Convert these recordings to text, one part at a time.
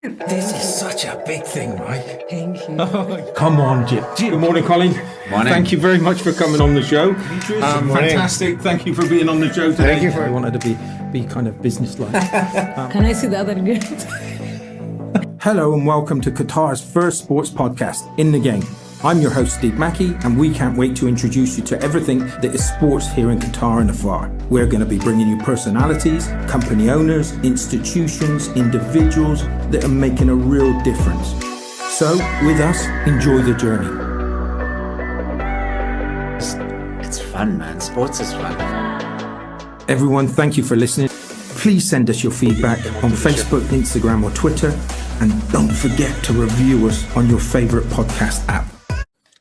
This is such a big thing, right? Thank you. Come on, Jim. Good morning, Colin. Morning. Thank you very much for coming on the show. Fantastic. Thank you for being on the show today. Thank you for- I wanted to be kind of businesslike. Can I see the other girl? Hello and welcome to Qatar's first sports podcast, In the Game. I'm your host, Steve Mackey, and we can't wait to introduce you to everything that is sports here in Qatar and afar. We're going to be bringing you personalities, company owners, institutions, individuals that are making a real difference. So, with us, enjoy the journey. It's fun, man. Sports is fun. Everyone, thank you for listening. Please send us your feedback on Facebook, Instagram, or Twitter. And don't forget to review us on your favorite podcast app.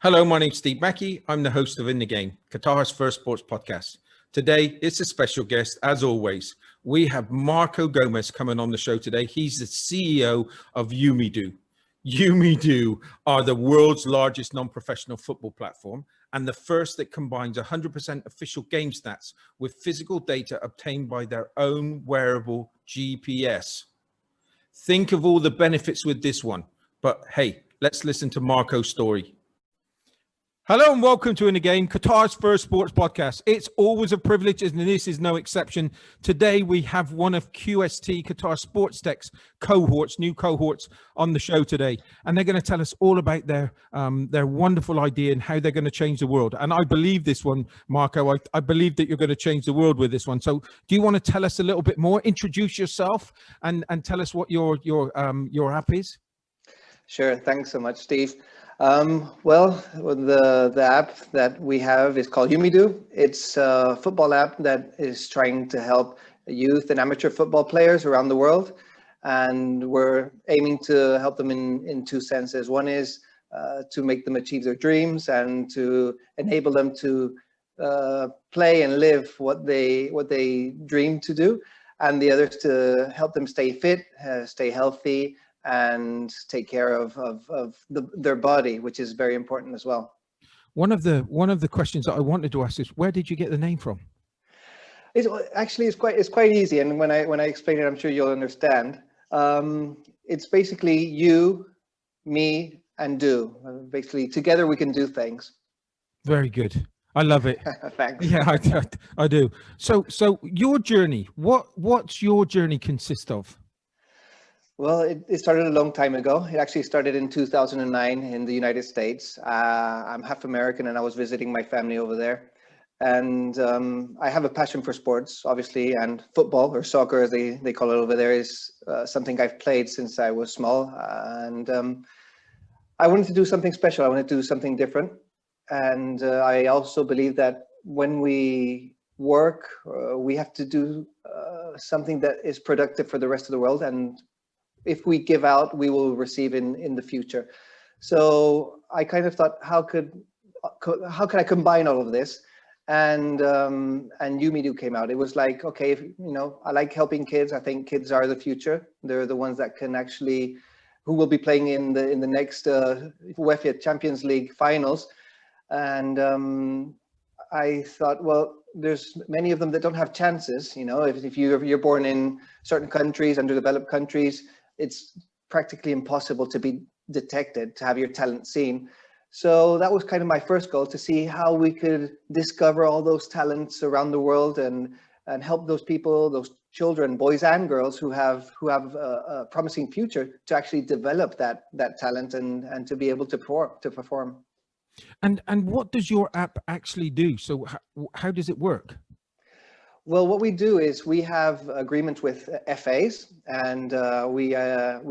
Hello, my name's Steve Mackey. I'm the host of In the Game, Qatar's first sports podcast. Today, it's a special guest, as always. We have Marco Gomez coming on the show today. He's the CEO of YooMeDoo. YooMeDoo are the world's largest non-professional football platform and the first that combines 100% official game stats with physical data obtained by their own wearable GPS. Think of all the benefits with this one. But hey, let's listen to Marco's story. Hello and welcome to In the Game, Qatar's first sports podcast. It's always a privilege, and this is no exception. Today we have one of QST, Qatar Sports Tech's new cohorts on the show today. And they're going to tell us all about their wonderful idea and how they're going to change the world. And I believe this one, Marco, I believe that you're going to change the world with this one. So do you want to tell us a little bit more, introduce yourself and tell us what your app is? Sure. Thanks so much, Steve. The app that we have is called YooMeDoo. It's a football app that is trying to help youth and amateur football players around the world. And we're aiming to help them in two senses. One is to make them achieve their dreams and to enable them to play and live what they dream to do. And the other is to help them stay fit, stay healthy, and take care of their body, which is very important as well. One of the questions that I wanted to ask is, where did you get the name from? It's quite easy, and when I explain it, I'm sure you'll understand. It's basically you, me, and do. Basically, together we can do things. Very good. I love it. Thanks. Yeah, I do. So your journey, what's your journey consist of? Well, it started a long time ago. It actually started in 2009 in the United States. I'm half American and I was visiting my family over there. And I have a passion for sports, obviously, and football, or soccer as they call it over there, is something I've played since I was small. And I wanted to do something special. I wanted to do something different. And I also believe that when we work, we have to do something that is productive for the rest of the world. And if we give out, we will receive in the future. So I kind of thought, how could I combine all of this? And YooMeDoo came out. It was like, okay, I like helping kids. I think kids are the future. They're the ones that can who will be playing in the next UEFA Champions League finals. And I thought, well, there's many of them that don't have chances. If you're born in certain countries, underdeveloped countries, it's practically impossible to be detected, to have your talent seen. So that was kind of my first goal, to see how we could discover all those talents around the world and help those people, those children, boys and girls who have a promising future, to actually develop that talent and to be able to perform. And what does your app actually do? So how does it work? Well, what we do is we have agreements with FAs, and we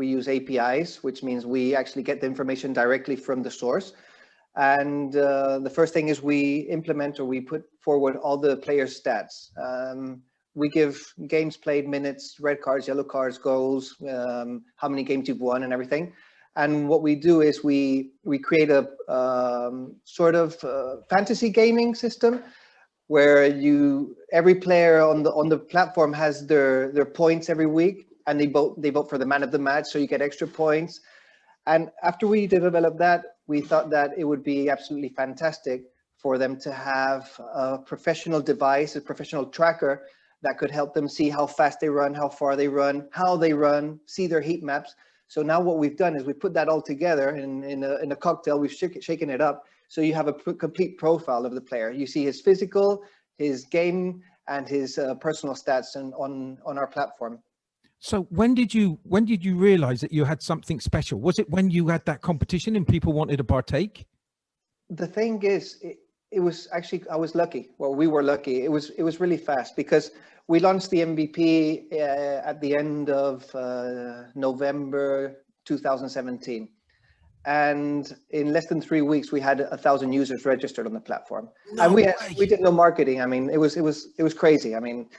use APIs, which means we actually get the information directly from the source. And the first thing is we implement, or we put forward, all the players' stats. We give games played, minutes, red cards, yellow cards, goals, how many games you've won and everything. And what we do is we create a sort of fantasy gaming system where every player on the platform has their points every week, and they vote for the man of the match, so you get extra points. And after we developed that, we thought that it would be absolutely fantastic for them to have a professional device, a professional tracker that could help them see how fast they run, how far they run, how they run, see their heat maps, So now what we've done is we put that all together in a cocktail. We've shaken it up. So you have a complete profile of the player. You see his physical, his game, and his personal stats on our platform. So when did you realize that you had something special? Was it when you had that competition and people wanted to partake? The thing is, it was actually, I was lucky. Well, we were lucky. It was really fast because we launched the MVP at the end of November 2017. And in less than 3 weeks, we had 1,000 users registered on the platform. And we did no marketing. I mean, it was crazy. I mean,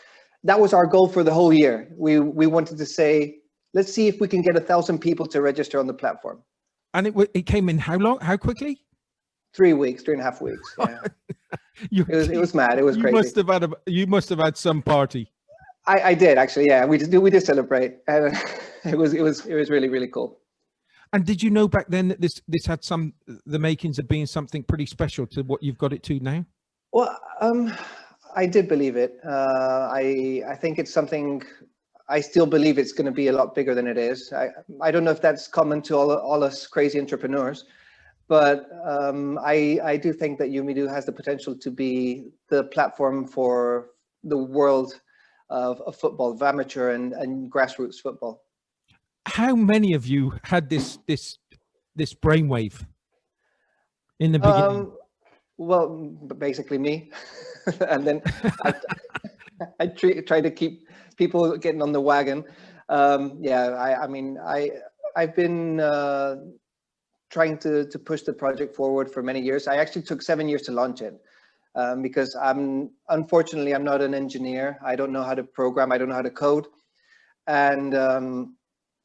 that was our goal for the whole year. We wanted to say, let's see if we can get 1,000 people to register on the platform. And it came in how long? How quickly? 3 weeks, 3.5 weeks. Yeah. It was mad. It was crazy. You must have had some party. I did actually. Yeah, we did celebrate, and it was really, really cool. And did you know back then that this had the makings of being something pretty special to what you've got it to now? Well, I did believe it. I think it's something. I still believe it's going to be a lot bigger than it is. I don't know if that's common to all us crazy entrepreneurs, but I do think that YooMeDoo has the potential to be the platform for the world of football, of amateur and grassroots football. How many of you had this brainwave in the beginning? Well, basically me, and then I try to keep people getting on the wagon. Yeah, I mean, I've been trying to push the project forward for many years. I actually took 7 years to launch it because unfortunately I'm not an engineer. I don't know how to program. I don't know how to code, and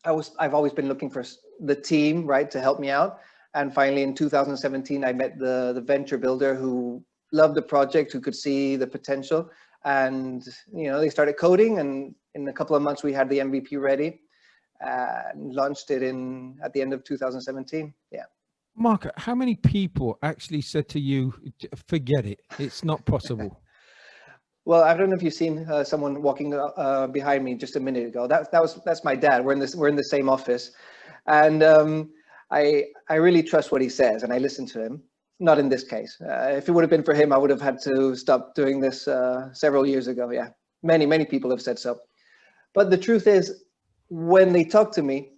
I've always been looking for the team, right, to help me out. And finally in 2017, I met the venture builder who loved the project, who could see the potential. And, you know, they started coding, and in a couple of months we had the MVP ready and launched it at the end of 2017. Yeah. Mark, how many people actually said to you, forget it, it's not possible? Well, I don't know if you've seen someone walking behind me just a minute ago. That's my dad. We're in the same office, and I really trust what he says, and I listen to him. Not in this case. If it would have been for him, I would have had to stop doing this several years ago. Yeah, many people have said so. But the truth is, when they talk to me,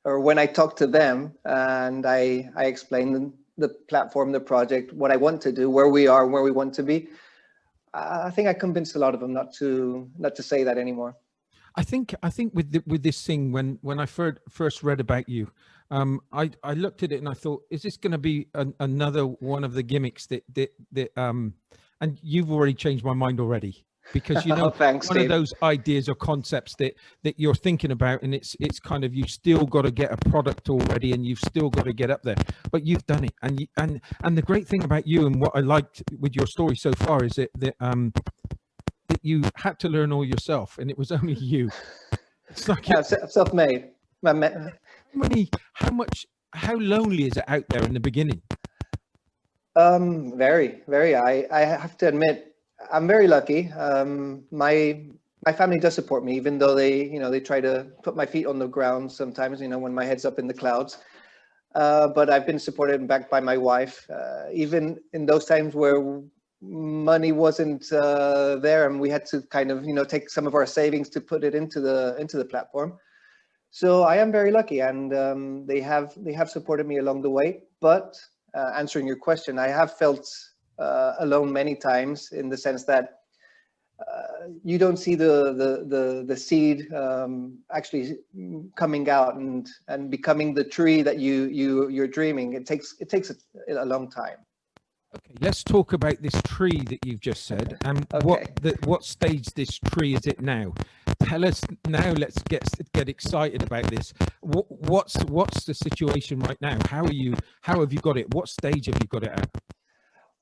or when I talk to them, and I explain the platform, the project, what I want to do, where we are, where we want to be, I think I convinced a lot of them not to say that anymore. I think with this thing, when I first read about you, I looked at it and I thought, is this going to be another one of the gimmicks that and you've already changed my mind already, because you know, thanks, one Steve. of those ideas or concepts that you're thinking about, and it's kind of, you still got to get a product already, and you've still got to get up there, but you've done it. And the great thing about you, and what I liked with your story so far, is that you had to learn all yourself, and it was only you. It's like, yeah, self-made. How lonely is it out there in the beginning? Very, very. I have to admit, I'm very lucky. My family does support me, even though they try to put my feet on the ground sometimes, when my head's up in the clouds. But I've been supported and backed by my wife, even in those times where money wasn't there, and we had to kind of take some of our savings to put it into the platform. So I am very lucky, and they have supported me along the way. But answering your question, I have felt alone many times, in the sense that you don't see the seed actually coming out and becoming the tree that you're dreaming. It takes a long time. Okay, let's talk about this tree that you've just said, and Okay. what stage this tree is it now. Tell us now. Let's get excited about this. What's the situation right now? How have you got it? What stage have you got it at?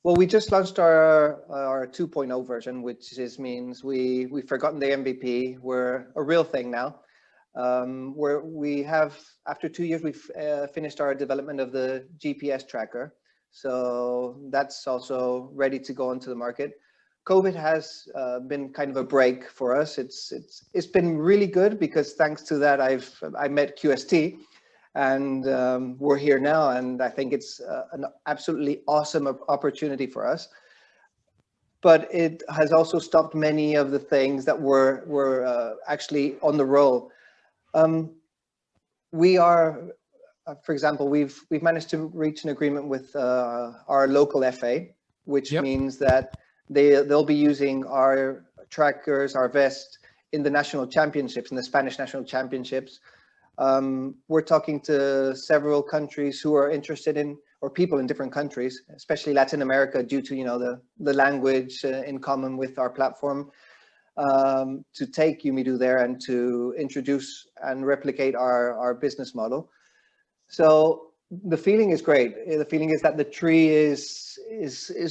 Well, we just launched our 2.0 version, which means we've forgotten the MVP. We're a real thing now. We have, after 2 years, we've finished our development of the GPS tracker. So that's also ready to go onto the market. COVID has been kind of a break for us. It's been really good, because thanks to that I met QST, and we're here now. And I think it's an absolutely awesome opportunity for us. But it has also stopped many of the things that were actually on the roll. We are, for example, we've managed to reach an agreement with our local FA, which means that they'll be using our trackers, our vests in the national championships, in the Spanish national championships. We're talking to several countries who are interested in, or people in different countries, especially Latin America, due to the language in common with our platform, to take YooMeDoo there and to introduce and replicate our business model. So the feeling is great. The feeling is that the tree is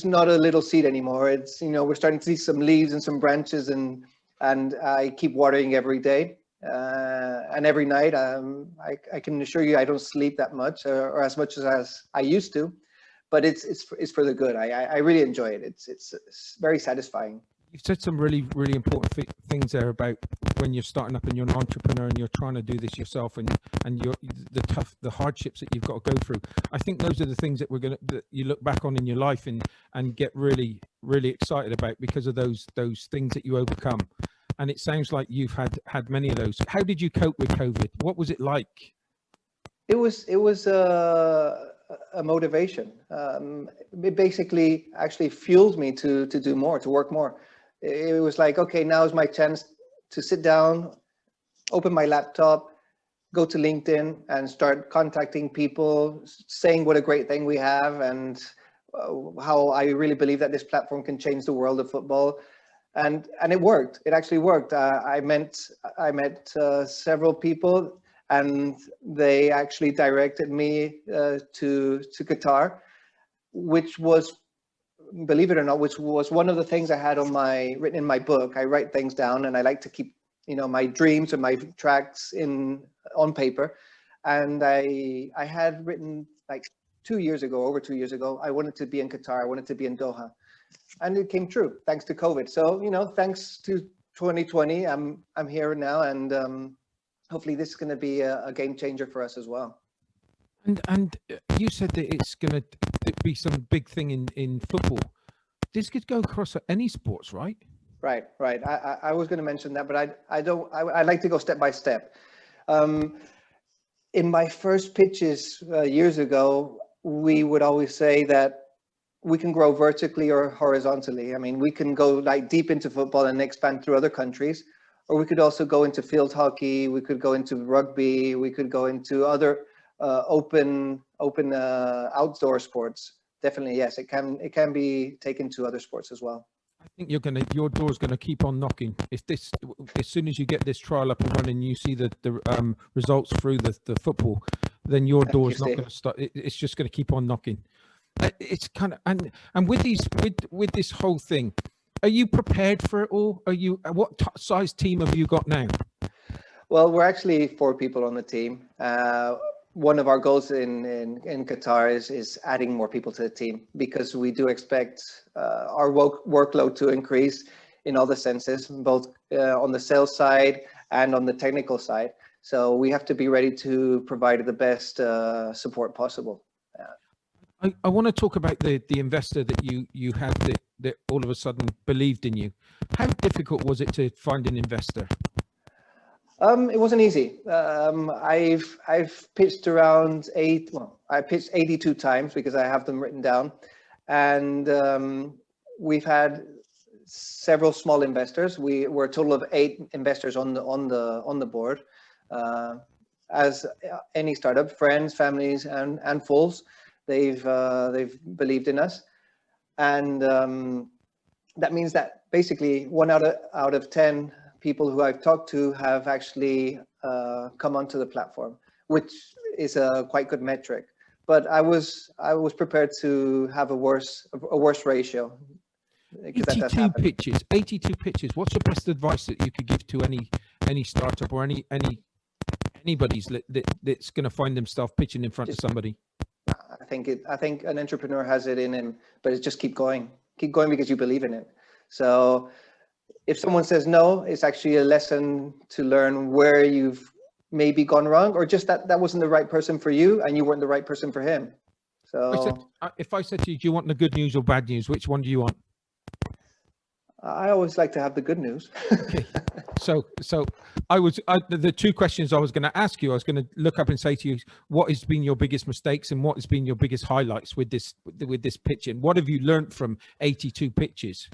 not a little seed anymore. It's, we're starting to see some leaves and some branches, and I keep watering every day. And every night, I can assure you I don't sleep that much or as much as I used to, but it's for the good. I really enjoy it. It's very satisfying. You've said some really, really important things there about when you're starting up and you're an entrepreneur and you're trying to do this yourself, and the hardships that you've got to go through. I think those are the things that you look back on in your life and get really, really excited about because of those things that you overcome. And it sounds like you've had many of those. How did you cope with COVID? What was it like? It was a motivation. It basically actually fueled me to do more, to work more. It was like, okay, now is my chance to sit down, open my laptop, go to LinkedIn and start contacting people, saying what a great thing we have and how I really believe that this platform can change the world of football. And it worked. It actually worked. I met several people, and they actually directed me to Qatar, which was, believe it or not, which was one of the things I had written in my book. I write things down, and I like to keep my dreams and my tracks on paper. And I had written like over 2 years ago, I wanted to be in Qatar. I wanted to be in Doha. And it came true thanks to COVID. So, thanks to 2020, I'm here now, and hopefully this is going to be a game changer for us as well. And you said that it's going to be some big thing in football. This could go across any sports, right? Right. I was going to mention that, but I like to go step by step. In my first pitches years ago, we would always say that we can grow vertically or horizontally. I mean, we can go like deep into football and expand through other countries, or we could also go into field hockey. We could go into rugby. We could go into other open outdoor sports. Definitely, yes, it can be taken to other sports as well. I think your door's gonna keep on knocking. As soon as you get this trial up and running, you see the results through the football, then your door's not gonna stop. It's just gonna keep on knocking. It's kind of and with this whole thing, are you prepared for it all? What size team have you got now? Well, we're actually 4 people on the team. One of our goals in Qatar is adding more people to the team, because we do expect our workload to increase in all the senses, both on the sales side and on the technical side. So we have to be ready to provide the best support possible. I want to talk about the investor that you had that all of a sudden believed in you. How difficult was it to find an investor? It wasn't easy. I've pitched around I pitched 82 times because I have them written down, and we've had several small investors. We're a total of 8 investors on the board. As any startup, friends, families, and fools. They've believed in us, and that means that basically 1 out of 10 people who I've talked to have actually come onto the platform, which is a quite good metric. But I was prepared to have a worse ratio. 82 pitches. What's the best advice that you could give to any startup or anybody's that's going to find themselves pitching in front of somebody? I think an entrepreneur has it in him, but it's just keep going because you believe in it. So if someone says no, it's actually a lesson to learn where you've maybe gone wrong, or just that wasn't the right person for you and you weren't the right person for him. So if I said to you, do you want the good news or bad news? Which one do you want? I always like to have the good news. Okay. So the two questions I was going to ask you, I was going to look up and say to you, what has been your biggest mistakes and what has been your biggest highlights with this pitching? What have you learned from 82 pitches?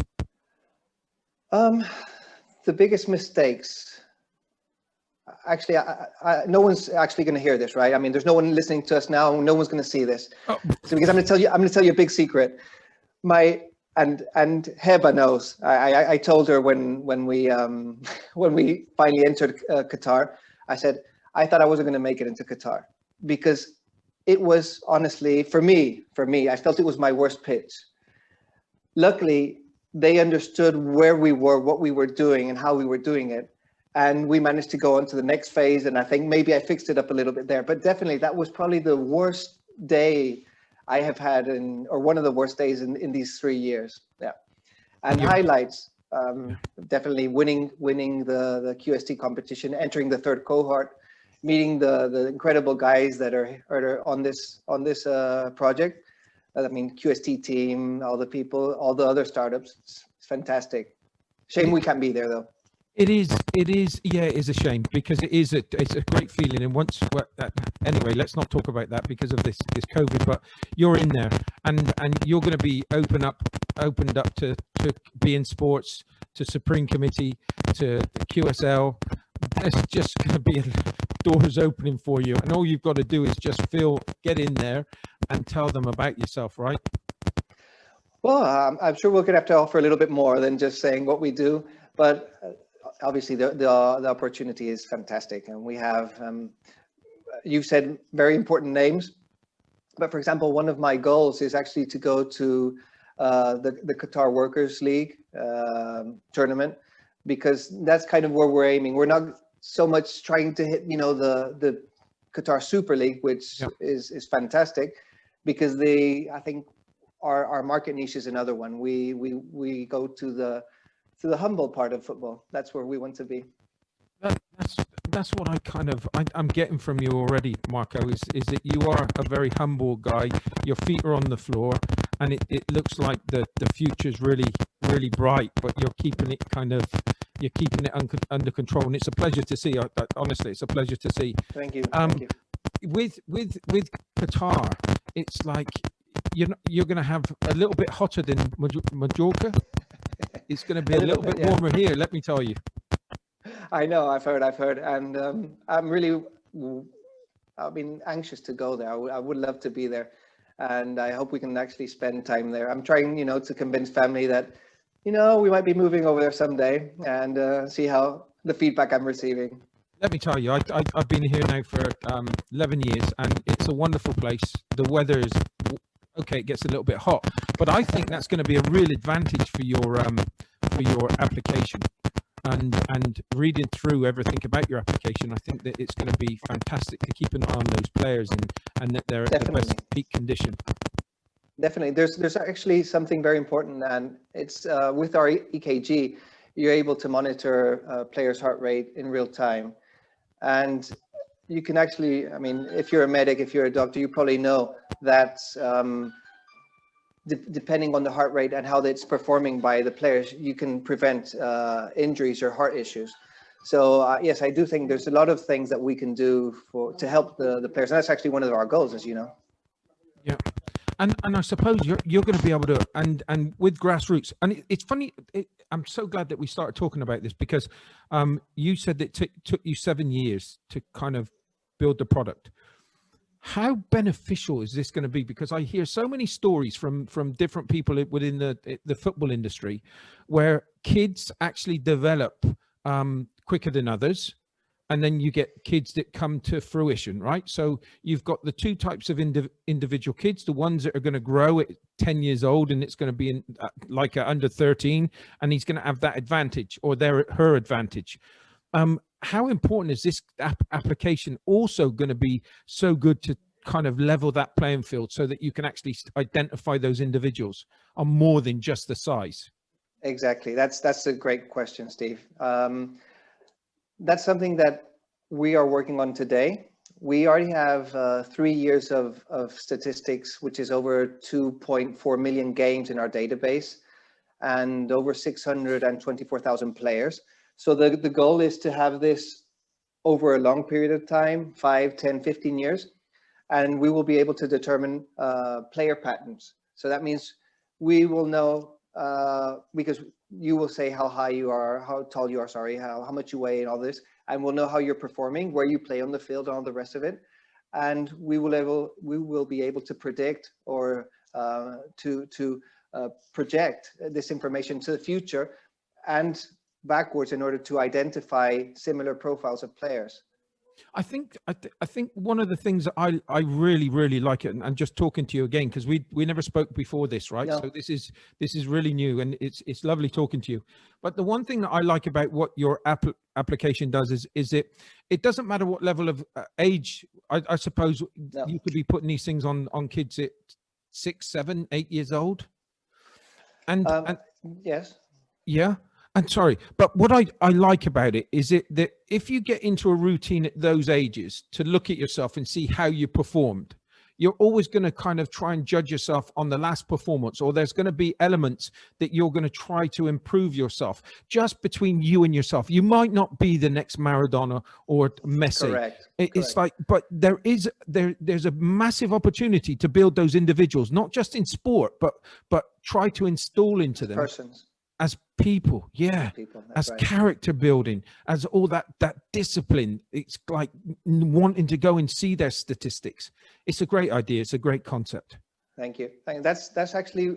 The biggest mistakes. Actually, no one's actually going to hear this, right? I mean, there's no one listening to us now. No one's going to see this. Oh. So because I'm going to tell you a big secret. And Heba knows. I told her when we finally entered Qatar, I said I thought I wasn't going to make it into Qatar because it was honestly for me I felt it was my worst pitch. Luckily, they understood where we were, what we were doing, and how we were doing it. And we managed to go on to the next phase. And I think maybe I fixed it up a little bit there. But definitely, that was probably the worst day I have had, or one of the worst days in these 3 years. Yeah. And highlights, definitely winning the QST competition, entering the third cohort, meeting the incredible guys that are on this project. I mean, QST team, all the people, all the other startups. It's fantastic. Shame we can't be there though. It is. Yeah, it is a shame because it's a great feeling. And anyway, let's not talk about that because of this COVID. But you're in there, and you're going to be opened up to be in sports, to Supreme Committee, to the QSL. There's just going to be doors opening for you, and all you've got to do is just get in there, and tell them about yourself, right? Well, I'm sure we're going to have to offer a little bit more than just saying what we do, but. Obviously, the opportunity is fantastic, and we have. You've said very important names, but for example, one of my goals is actually to go to the Qatar Workers League tournament, because that's kind of where we're aiming. We're not so much trying to hit, the Qatar Super League, which is fantastic, because I think our market niche is another one. We go to the humble part of football. That's where we want to be. That's what I'm getting from you already, Marco, is that you are a very humble guy. Your feet are on the floor, and it looks like the future's really, really bright, but you're keeping it under control, and it's a pleasure to see. Honestly, it's a pleasure to see. Thank you. Thank you. With Qatar, it's like you're going to have a little bit hotter than Majorca. It's going to be a little bit warmer here, let me tell you. I know, I've heard, and I'm really, I've been anxious to go there. I would love to be there, and I hope we can actually spend time there. I'm trying, to convince family that, we might be moving over there someday, and see how the feedback I'm receiving. Let me tell you, I've been here now for 11 years, and it's a wonderful place. The weather is okay, it gets a little bit hot, but I think that's going to be a real advantage for your application. And reading through everything about your application, I think that it's going to be fantastic to keep an eye on those players and that they're at the best peak condition. Definitely. There's actually something very important, and it's with our EKG, you're able to monitor players' heart rate in real time. And you can actually, I mean, if you're a medic, if you're a doctor, you probably know that depending on the heart rate and how it's performing by the players, you can prevent injuries or heart issues. So yes, I do think there's a lot of things that we can do to help the players. And that's actually one of our goals, as you know. Yeah. And I suppose you're going to be able to, and with grassroots, and it's funny, I'm so glad that we started talking about this, because you said that it took you 7 years to kind of build the product. How beneficial is this going to be? Because I hear so many stories from different people within the football industry where kids actually develop quicker than others. And then you get kids that come to fruition, right? So you've got the two types of individual kids, the ones that are going to grow at 10 years old, and it's going to be like under 13, and he's going to have that advantage, or her advantage. How important is this application also going to be so good to kind of level that playing field so that you can actually identify those individuals on more than just the size? Exactly. That's a great question, Steve. That's something that we are working on today. We already have 3 years of statistics, which is over 2.4 million games in our database and over 624,000 players. So the goal is to have this over a long period of time, 5, 10, 15 years, and we will be able to determine player patterns. So that means we will know, because you will say how high you are, how tall you are, sorry, how much you weigh and all this, and we'll know how you're performing, where you play on the field, and all the rest of it. And we will be able to predict or to project this information to the future and backwards in order to identify similar profiles of players. I think one of the things that I really like it, and just talking to you again, because we never spoke before this, right? No. So this is really new, and it's lovely talking to you. But the one thing that I like about what your application does is it doesn't matter what level of age. I suppose No. you could be putting these things on kids at 6, 7, 8 years old. And Yes. yeah. I'm sorry, but what I like about it is that if you get into a routine at those ages to look at yourself and see how you performed, you're always going to kind of try and judge yourself on the last performance, or there's going to be elements that you're going to try to improve yourself just between you and yourself. You might not be the next Maradona or Messi. Correct. It's like, but there's a massive opportunity to build those individuals, not just in sport, but try to install into them Persons. as people, yeah, as right. character building, as all that discipline. It's like wanting to go and see their statistics. It's a great idea. It's a great concept. Thank you. That's actually,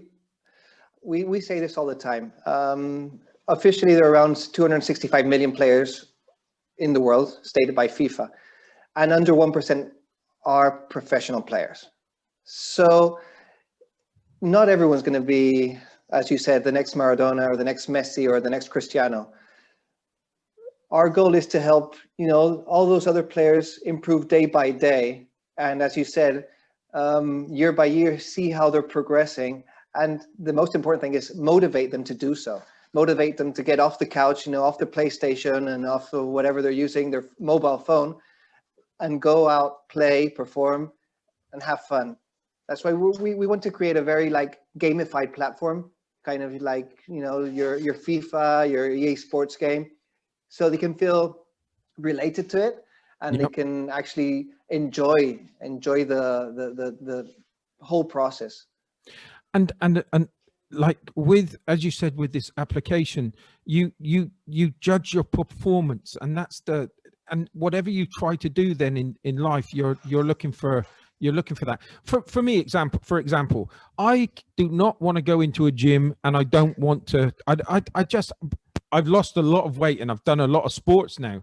we say this all the time. Officially, there are around 265 million players in the world, stated by FIFA, and under 1% are professional players. So not everyone's going to be, as you said, the next Maradona or the next Messi or the next Cristiano. Our goal is to help, all those other players improve day by day. And as you said, year by year, see how they're progressing. And the most important thing is motivate them to do so. Motivate them to get off the couch, off the PlayStation and off of whatever they're using, their mobile phone, and go out, play, perform, and have fun. That's why we want to create a very gamified platform, kind of like, your FIFA, your EA Sports game, so they can feel related to it, and Yep. they can actually enjoy the whole process. And like as you said, with this application, you judge your performance, and and whatever you try to do then in life, you're looking for that. For me, for example, I do not want to go into a gym, and I don't want to. I've lost a lot of weight, and I've done a lot of sports now.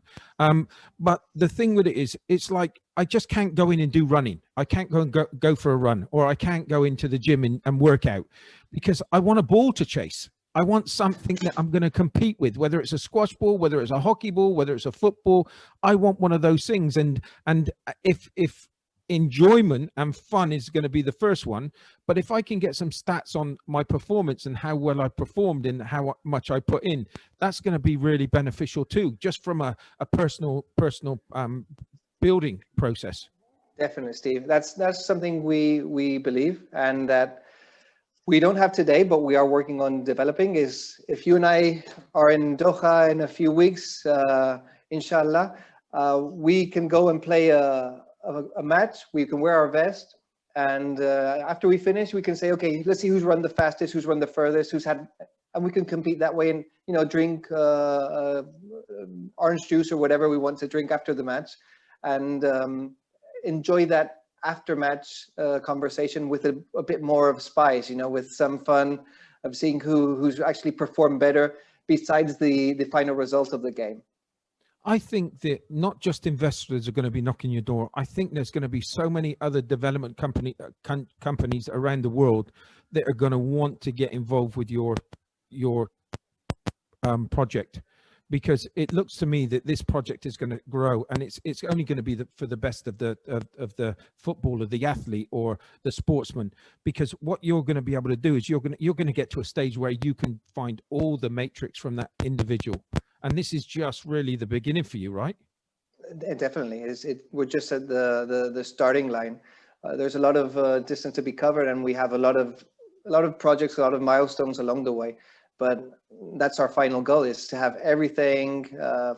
But the thing with it is, it's like I just can't go in and do running. I can't go for a run, or I can't go into the gym and work out, because I want a ball to chase. I want something that I'm going to compete with, whether it's a squash ball, whether it's a hockey ball, whether it's a football. I want one of those things. And if enjoyment and fun is going to be the first one, but if I can get some stats on my performance and how well I performed and how much I put in, that's going to be really beneficial too, just from a personal building process. Definitely, Steve. That's something we believe, and that we don't have today, but we are working on developing. Is if you and I are in Doha in a few weeks, inshallah, we can go and play a match. We can wear our vest, and after we finish, we can say, okay, let's see who's run the fastest, who's run the furthest, and we can compete that way, and drink orange juice or whatever we want to drink after the match, and enjoy that after match conversation with a bit more of spice, with some fun of seeing who's actually performed better besides the final result of the game. I think that not just investors are going to be knocking your door. I think there's going to be so many other development companies around the world that are going to want to get involved with your project, because it looks to me that this project is going to grow, and it's only going to be for the best of the footballer, the athlete, or the sportsman. Because what you're going to be able to do is you're going to get to a stage where you can find all the matrix from that individual. And this is just really the beginning for you, right? Definitely. We're just at the starting line. There's a lot of distance to be covered, and we have a lot of projects, a lot of milestones along the way. But that's our final goal, is to have everything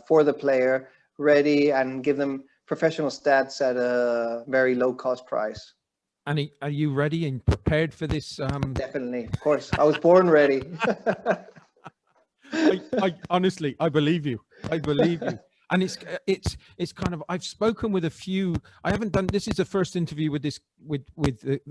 for the player ready and give them professional stats at a very low cost price. And are you ready and prepared for this? Definitely, of course. I was born ready. I honestly, I believe you. I believe you. And it's kind of, I've spoken with a few. I haven't done, this is the first interview with this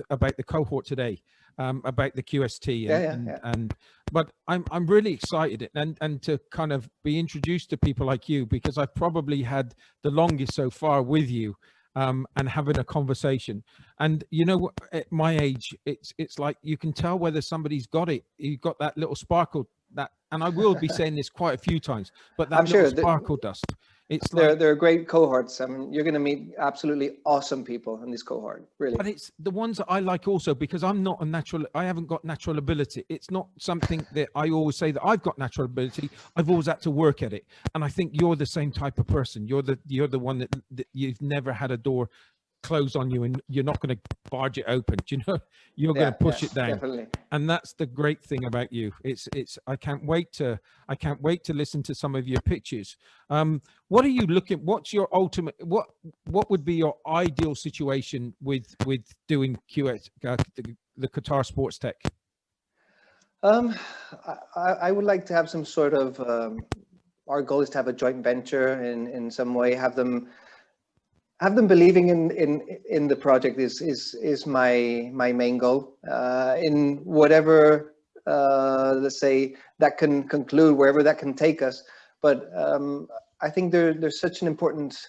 about the cohort today, about the QST. But I'm really excited and to kind of be introduced to people like you, because I've probably had the longest so far with you. And having a conversation, and you know, at my age, it's like you can tell whether somebody's got it. You've got that little sparkle, that, and I will be saying this quite a few times, but that little sparkle dust. It's like, they're great cohorts. I mean, you're going to meet absolutely awesome people in this cohort, really. But it's the ones that I like also, because I'm not a natural. I haven't got natural ability. It's not something that I always say that I've got natural ability. I've always had to work at it. And I think you're the same type of person. You're the one that you've never had a door close on you, and you're not going to barge it open. Do you know? You're going to push it down. Definitely. And that's the great thing about you. I can't wait to listen to some of your pitches. What are you looking? What's your ultimate? What would be your ideal situation with doing QS, the Qatar Sports Tech? I would like to have some sort of. Our goal is to have a joint venture in some way. Have them believing in the project is my main goal. In whatever, let's say, that can conclude, wherever that can take us. But I think there's such an important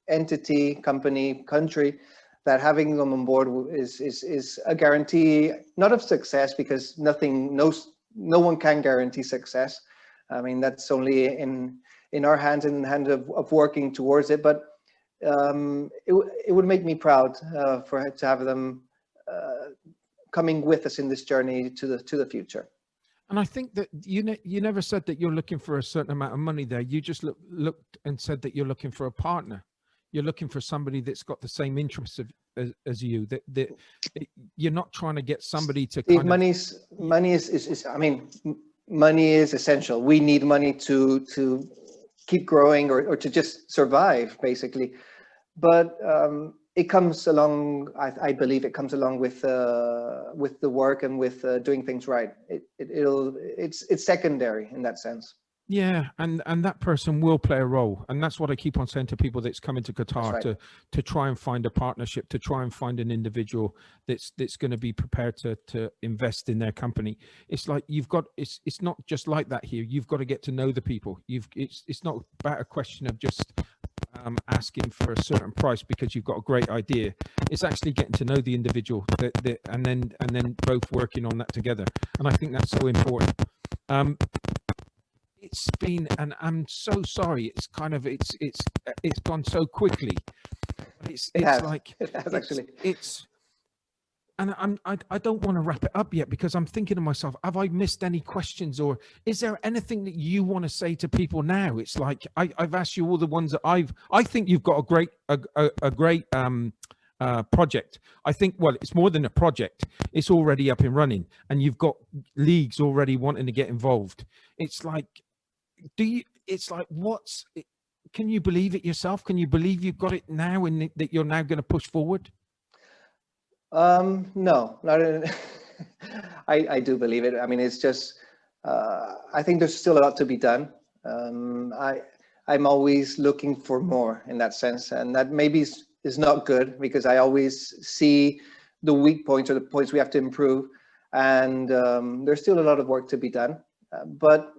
entity, company, country, that having them on board is a guarantee, not of success, because no one can guarantee success. I mean, that's only in our hands and in the hands of working towards it. But it would make me proud to have them coming with us in this journey to the future. And I think that you never said that you're looking for a certain amount of money there. You just looked and said that you're looking for a partner. You're looking for somebody that's got the same interests as you. That you're not trying to get somebody to. Money is. I mean, money is essential. We need money to keep growing or to just survive, basically. But it comes along. I believe it comes along with the work and with doing things right. It's secondary in that sense. Yeah, and that person will play a role, and that's what I keep on saying to people that's coming to Qatar, right, to try and find a partnership, to try and find an individual that's going to be prepared to invest in their company. It's like it's not just like that here. You've got to get to know the people. It's not about a question of just asking for a certain price because you've got a great idea. It's actually getting to know the individual and then both working on that together. And I think that's so important. It's been, and I'm so sorry. It's kind of it's gone so quickly. And I don't want to wrap it up yet, because I'm thinking to myself, have I missed any questions, or is there anything that you want to say to people now? It's like I've asked you all the ones that I think you've got a great project. I think, well, it's more than a project. It's already up and running, and you've got leagues already wanting to get involved. It's like, can you believe it yourself? Can you believe you've got it now and that you're now going to push forward? No, not in, I do believe it. I mean, it's just, I think there's still a lot to be done. I'm always looking for more in that sense, and that maybe is not good, because I always see the weak points or the points we have to improve, and there's still a lot of work to be done. But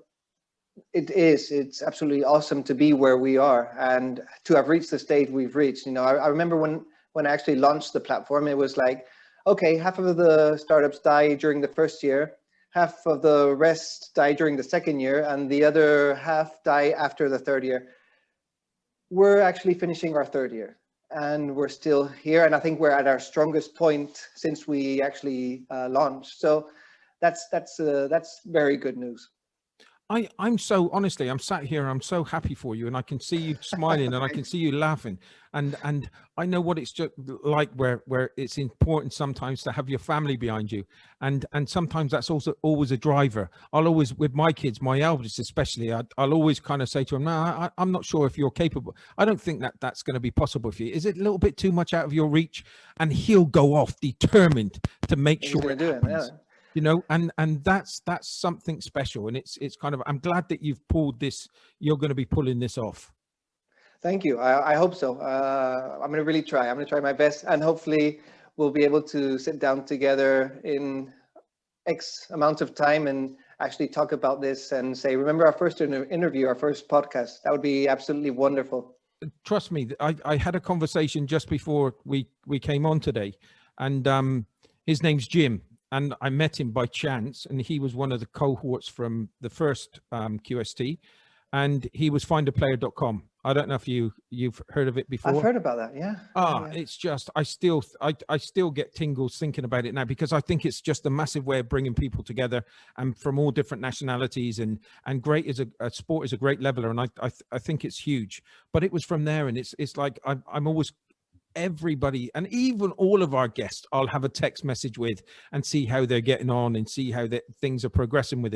it's absolutely awesome to be where we are and to have reached the stage we've reached. You know, I remember when I actually launched the platform, it was like, okay, half of the startups die during the first year, half of the rest die during the second year, and the other half die after the third year. We're actually finishing our third year, and we're still here. And I think we're at our strongest point since we actually launched. So that's very good news. I'm so honestly, I'm sat here, I'm so happy for you, and I can see you smiling and I can see you laughing. And I know what it's just like where it's important sometimes to have your family behind you. And sometimes that's also always a driver. I'll always, with my kids, my eldest especially, I'll always kind of say to them, no, I'm not sure if you're capable. I don't think that that's going to be possible for you. Is it a little bit too much out of your reach? And he'll go off determined to make sure it happens. You know, and that's something special, and it's kind of, I'm glad that you've pulled this. You're going to be pulling this off. Thank you. I hope so. I'm going to really try. I'm going to try my best, and hopefully we'll be able to sit down together in X amount of time and actually talk about this and say, remember our first interview, our first podcast. That would be absolutely wonderful. Trust me, I had a conversation just before we came on today, and his name's Jim. And I met him by chance, and he was one of the cohorts from the first QST, and he was findaplayer.com. I don't know if you've heard of it before. I've heard about that, yeah. It's just, I still get tingles thinking about it now, because I think it's just a massive way of bringing people together, and from all different nationalities, and great as a sport is a great leveler, and I think it's huge. But it was from there, and it's like I'm always, everybody, and even all of our guests, I'll have a text message with and see how they're getting on and see how things are progressing with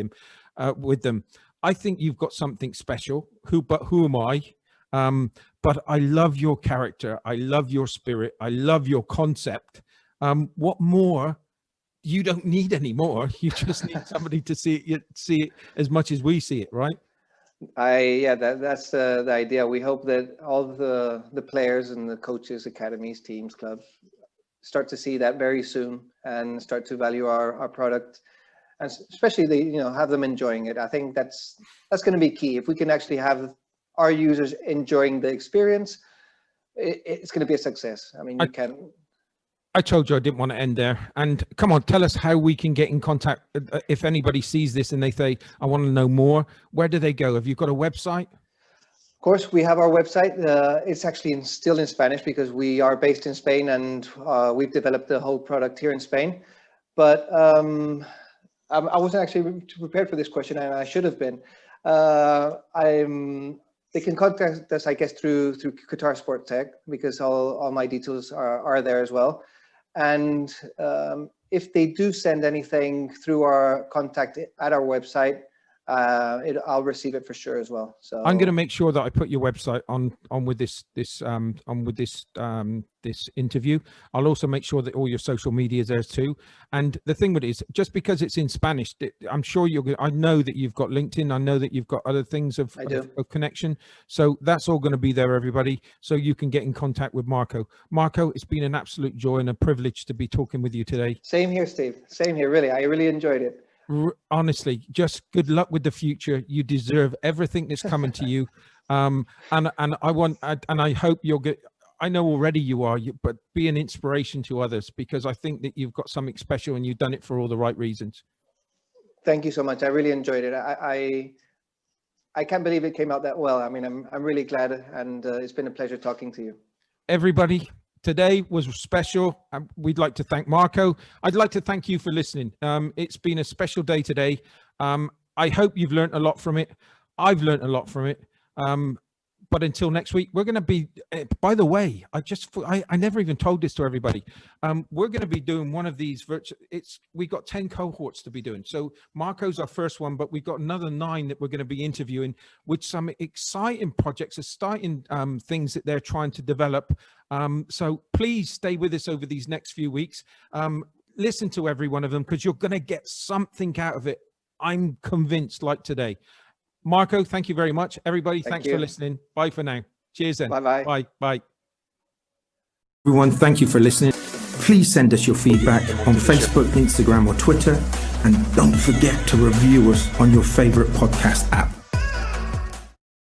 them. I think you've got something special. Who am I? But I love your character. I love your spirit. I love your concept. What more? You don't need any more. You just need somebody to see it as much as we see it, right? That's the idea. We hope that all the players and the coaches, academies, teams, clubs start to see that very soon and start to value our product, and especially have them enjoying it. I think that's going to be key. If we can actually have our users enjoying the experience, it's going to be a success. I mean, I told you I didn't want to end there. And come on, tell us how we can get in contact. If anybody sees this and they say, I want to know more, where do they go? Have you got a website? Of course, we have our website. It's actually still in Spanish because we are based in Spain, and we've developed the whole product here in Spain. But I wasn't actually prepared for this question, and I should have been. They can contact us, I guess, through Qatar Sports Tech, because all my details are there as well. And if they do send anything through our contact at our website, I'll receive it for sure as well. So I'm going to make sure that I put your website on with this interview. I'll also make sure that all your social media is there too. And the thing with it is, just because it's in Spanish, I'm sure I know that you've got LinkedIn. I know that you've got other things of connection. So that's all going to be there, everybody. So you can get in contact with Marco. Marco, it's been an absolute joy and a privilege to be talking with you today. Same here, Steve. Same here, really. I really enjoyed it. Honestly, just good luck with the future. You deserve everything that's coming to you. And I hope you'll get, I know already you are, but be an inspiration to others, because I think that you've got something special and you've done it for all the right reasons. Thank you so much. I really enjoyed it. I can't believe it came out that well. I mean, I'm really glad, and it's been a pleasure talking to you. Everybody, today was special. We'd like to thank Marco. I'd like to thank you for listening. It's been a special day today. I hope you've learned a lot from it. I've learned a lot from it. But until next week, we're going to be, by the way, I never even told this to everybody. We're going to be doing one of these virtual, we got 10 cohorts to be doing. So Marco's our first one, but we've got another 9 that we're going to be interviewing with some exciting projects, exciting things that they're trying to develop. So please stay with us over these next few weeks. Listen to every one of them, because you're going to get something out of it. I'm convinced, like today. Marco, thank you very much. Everybody, thanks for listening. Bye for now. Cheers then. Bye-bye. Bye. Bye. Everyone, thank you for listening. Please send us your feedback on Facebook, Instagram, or Twitter. And don't forget to review us on your favorite podcast app.